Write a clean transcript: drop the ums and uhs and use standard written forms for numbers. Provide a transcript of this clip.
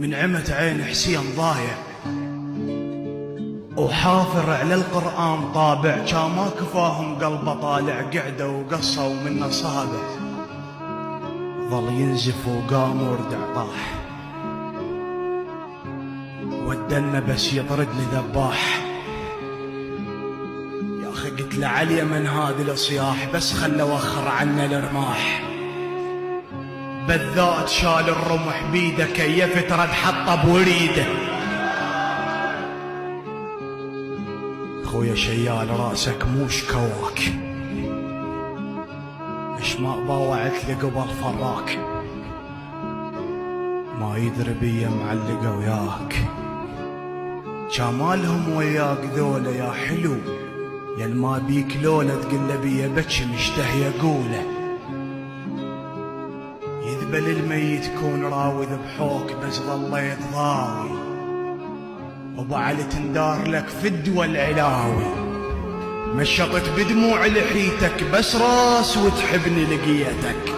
من عمة عين حسين ضايع وحافر على القرآن طابع، كان ما كفاهم قلبه طالع قعده وقصوا من أصابع، ظل ينزف وقام وردع طاح، ودنا بس يطردني ذباح. يا أخي قلت له علي من هذه الصياح، بس خله وخر عنا الرماح، بالذات شال الرمح بيده كيف ترد حطه بوريده. خويا شيال راسك موش كواك، اش ما باوعت لي قبل فراك، ما يدري بيا معلقه وياك، جمالهم وياك ذولا يا حلو، يا ما بيك لولا تقول له بيا بكي مشتهي اقوله. يذبل الميت كون راوي ذبحوك بس ظليت ضاوي، ابو علي تندار لك فد والعلاوي، مشطت بدموع لحيتك بس راس وتحبني لقيتك.